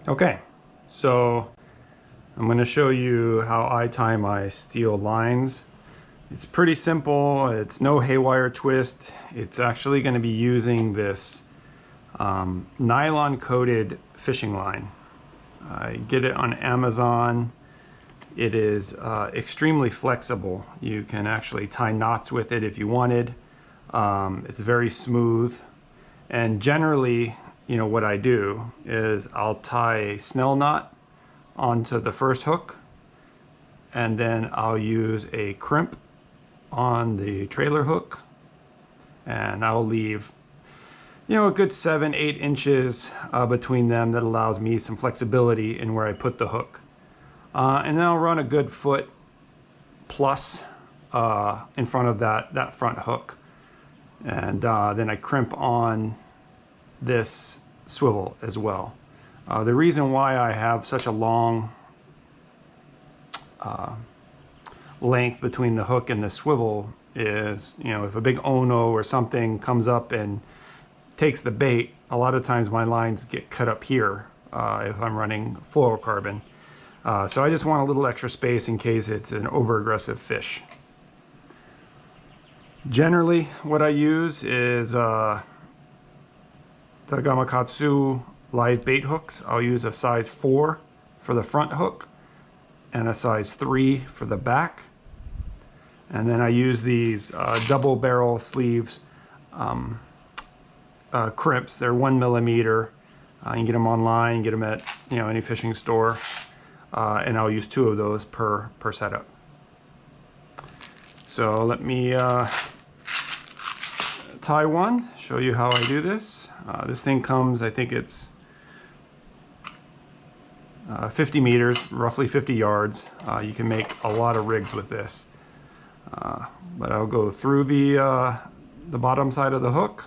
Okay, so I'm going to show you how I tie my steel lines. It's pretty simple. It's no haywire twist. It's actually going to be using this nylon coated fishing line. I get it on Amazon. It is extremely flexible. You can actually tie knots with it if you wanted. It's very smooth. And generally, what I do is I'll tie a snell knot onto the first hook, and then I'll use a crimp on the trailer hook, and I'll leave a good 7-8 inches between them. That allows me some flexibility in where I put the hook, and then I'll run a good foot plus in front of that front hook, and then I crimp on this swivel as well. The reason why I have such a long length between the hook and the swivel is, if a big ono or something comes up and takes the bait, a lot of times my lines get cut up here if I'm running fluorocarbon. So I just want a little extra space in case it's an over-aggressive fish. Generally, what I use is Gamakatsu live bait hooks. I'll use a size 4 for the front hook and a size 3 for the back. And then I use these double barrel sleeves crimps. They're 1 millimeter. You can get them online, get them at any fishing store. And I'll use 2 of those per setup. So let me tie one, show you how I do this. This thing comes, I think it's 50 meters, roughly 50 yards. You can make a lot of rigs with this. But I'll go through the bottom side of the hook,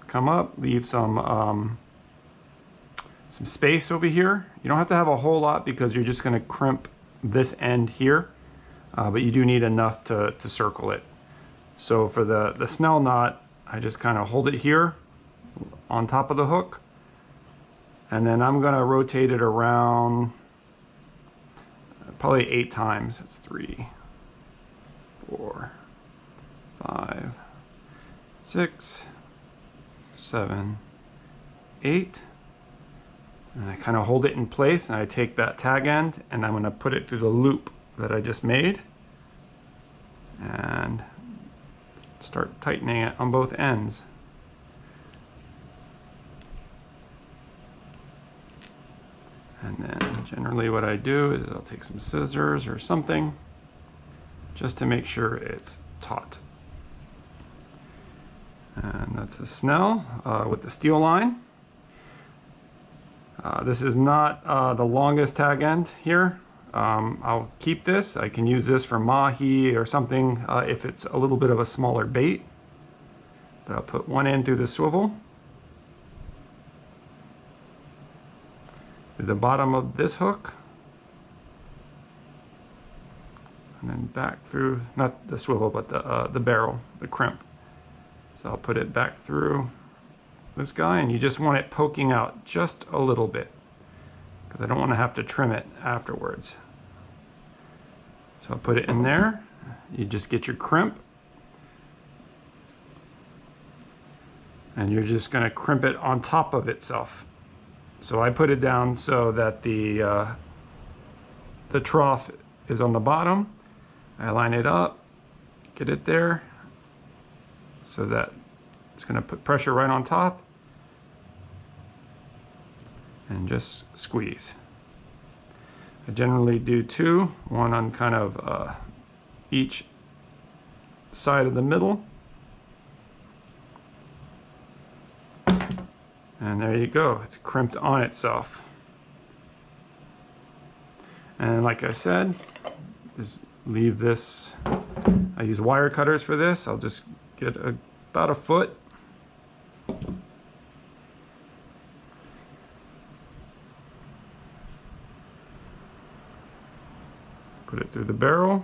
come up, leave some space over here. You don't have to have a whole lot because you're just going to crimp this end here, but you do need enough to circle it. So for the snell knot, I just kind of hold it here on top of the hook, and then I'm going to rotate it around probably 8 times. It's 3, 4, 5, 6, 7, 8. And I kind of hold it in place, and I take that tag end and I'm going to put it through the loop that I just made and start tightening it on both ends. And then generally what I do is I'll take some scissors or something just to make sure it's taut. And that's the snell with the steel line. This is not the longest tag end here. I'll keep this. I can use this for mahi or something if it's a little bit of a smaller bait. But I'll put one end through the swivel, through the bottom of this hook, and then back through, not the swivel, but the barrel, the crimp. So I'll put it back through this guy, and you just want it poking out just a little bit because I don't want to have to trim it afterwards. So I'll put it in there. You just get your crimp, and you're just going to crimp it on top of itself. So I put it down so that the trough is on the bottom. I line it up, get it there, so that it's going to put pressure right on top, and just squeeze. I generally do 2, one on kind of each side of the middle. And there you go, it's crimped on itself. And like I said, just leave this. I use wire cutters for this. I'll just get about a foot. Put it through the barrel,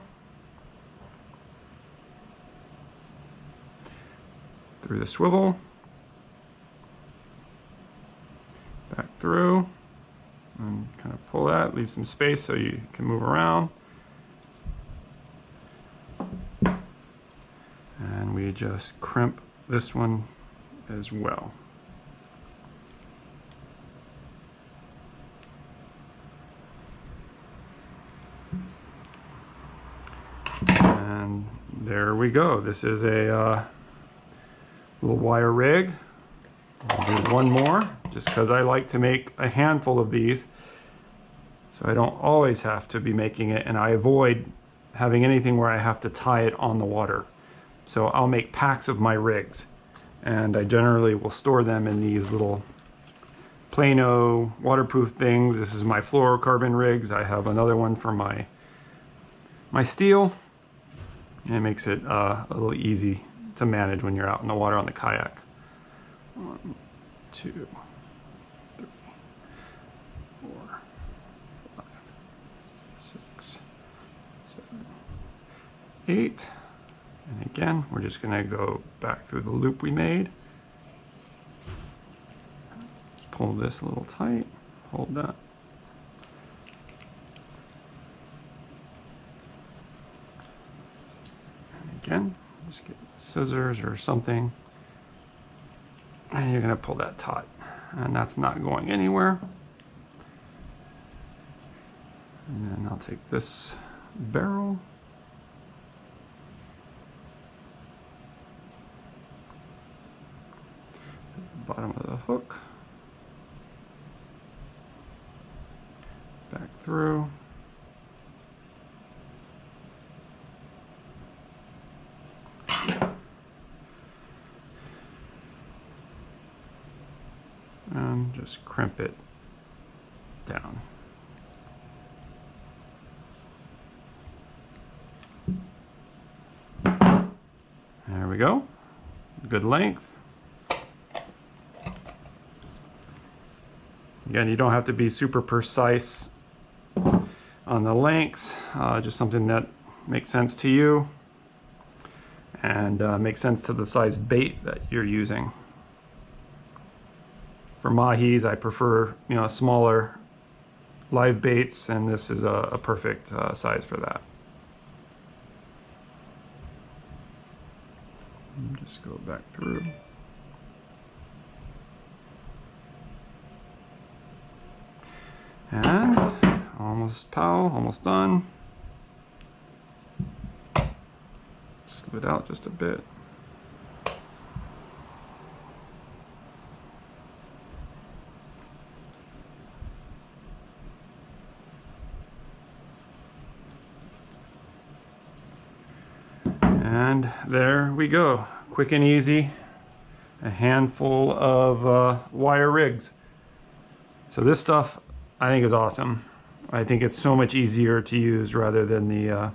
through the swivel, back through, that, leave some space so you can move around. And we just crimp this one as well. And there we go. This is a little wire rig. I'll do one more just because I like to make a handful of these, so I don't always have to be making it, and I avoid having anything where I have to tie it on the water. So I'll make packs of my rigs, and I generally will store them in these little Plano waterproof things. This is my fluorocarbon rigs. I have another one for my steel, and it makes it a little easy to manage when you're out in the water on the kayak. 1, 2, 3, 4, 5, 6, 7, 8. And again, we're just going to go back through the loop we made. Pull this a little tight, hold that. And again, just get scissors or something, and you're going to pull that taut, and that's not going anywhere. And then I'll take this barrel, bottom of the hook, back through, and just crimp it down. There we go. Good length. Again, you don't have to be super precise on the lengths, just something that makes sense to you and makes sense to the size bait that you're using. For mahis, I prefer, smaller live baits, and this is a perfect size for that. Just go back through. And almost almost done. Slid out just a bit. And there we go. Quick and easy. A handful of wire rigs. So this stuff I think is awesome. I think it's so much easier to use rather than the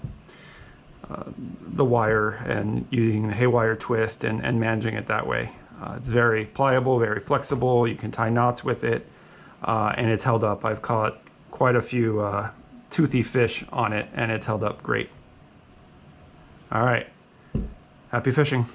wire and using the haywire twist and managing it that way. It's very pliable, very flexible. You can tie knots with it, and it's held up. I've caught quite a few toothy fish on it, and it's held up great. All right, happy fishing.